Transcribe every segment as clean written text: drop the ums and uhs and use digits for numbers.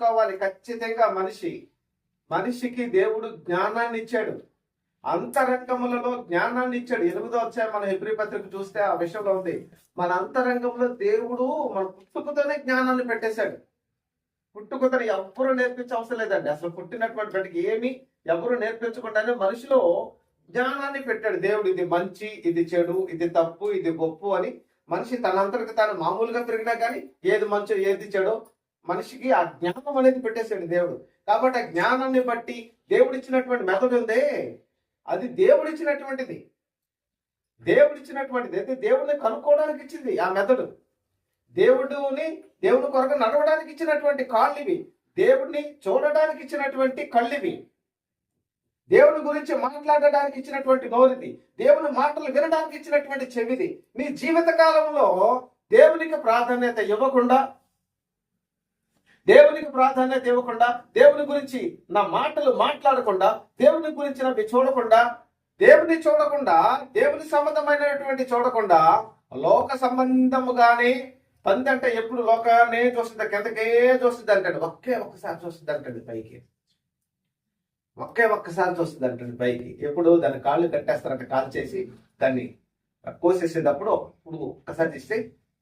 తెలుసుకోవాలి ఖచ్చితంగా. మనిషికి దేవుడు జ్ఞానాన్ని ఇచ్చాడు, అంతరంగములలో జ్ఞానాన్ని ఇచ్చాడు. 8వ అధ్యాయం మన హెబ్రీ పత్రిక చూస్తే ఆ విషయంలో ఉంది. మన అంతరంగంలో దేవుడు మన పుట్టుకతోనే జ్ఞానాన్ని పెట్టేశాడు. పుట్టుకతోనే ఎవ్వరూ నేర్పించే అవసరం లేదండి. అసలు పుట్టినటువంటి బిడ్డకి ఏమి ఎవరు నేర్పించకుండానే మనిషిలో జ్ఞానాన్ని పెట్టాడు దేవుడు. ఇది మంచి, ఇది చెడు, ఇది తప్పు, ఇది గొప్పు అని మనిషి తనంతరికి తాను మామూలుగా తిరిగినా కానీ ఏది మంచో ఏది చెడో మనిషికి ఆ జ్ఞానం అనేది పెట్టేశాడు దేవుడు. కాబట్టి ఆ జ్ఞానాన్ని బట్టి దేవుడిచ్చినటువంటి మెథడ్ ఉందే, అది దేవుడిచ్చినటువంటిది. అయితే దేవుడిని కనుక్కోవడానికి ఇచ్చింది ఆ మెథడ్. దేవుని కొరకు నడవడానికి ఇచ్చినటువంటి కాళ్ళు ఇవి. దేవుడిని చూడడానికి ఇచ్చినటువంటి కళ్ళివి. దేవుని గురించి మాట్లాడడానికి ఇచ్చినటువంటి నోరిది. దేవుని మాటలు వినడానికి ఇచ్చినటువంటి చెవిది. నీ జీవిత కాలంలో దేవునికి ప్రాధాన్యత ఇవ్వకుండా, దేవుని గురించి నా మాటలు మాట్లాడకుండా, దేవుని గురించి నన్ను చూడకుండా, దేవుని సంబంధమైనటువంటి చూడకుండా, లోక సంబంధముగానే పంది అంటే ఎప్పుడు లోకాన్ని చూస్తుంది, కిందకే చూస్తుంది అంటాడు. ఒక్కసారి చూస్తుంది అంటాడు పైకి. ఒక్కసారి చూస్తుంది అంటాడు పైకి. ఎప్పుడు దాన్ని కాళ్ళు కట్టేస్తారంట, కాలు చేసి దాన్ని కోసేసేటప్పుడు అప్పుడు ఒక్కసారి తీస్తే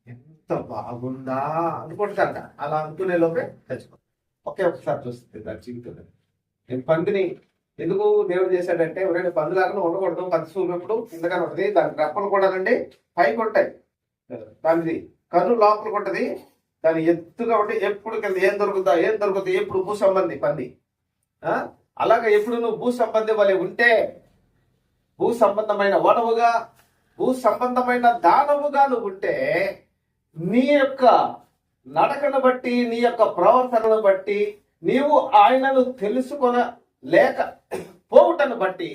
ఎంత బాగుందా అనుకుంటారంట. అలా అనుకునే లోపే తెచ్చుకో. ఒక్కసారి చూస్తుంది దాని జీవితంలో. నేను పందిని ఎందుకు దేవుడు చేశాడంటే, ఎవరైనా పందులాగా ఉండకూడదు. పంది చూపినప్పుడు కిందగానే ఉంటుంది. దాని రెప్పలు కూడా అండి పైకి ఉంటాయి. దానిది కన్ను లోపలికి ఉంటుంది. దాని ఎత్తుగా ఉంటే ఎప్పుడు కింద ఏం దొరుకుతుంది ఎప్పుడు భూ సంబంధి పంది. అలాగే ఎప్పుడు నువ్వు భూ సంబంధి వలె ఉంటే, భూ సంబంధమైన వనవుగా, భూ సంబంధమైన దానవుగా నువ్వు ఉంటే, నీ యొక్క నడకను బట్టి, నీ యొక్క ప్రవర్తనను బట్టి, నీవు ఆయనను తెలుసుకొనలేక పోవుటను బట్టి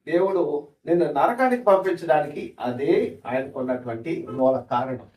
దేవుడు నిన్ను నరకానికి పంపించడానికి అదే ఆయనకు ఉన్నటువంటి మూల కారణం.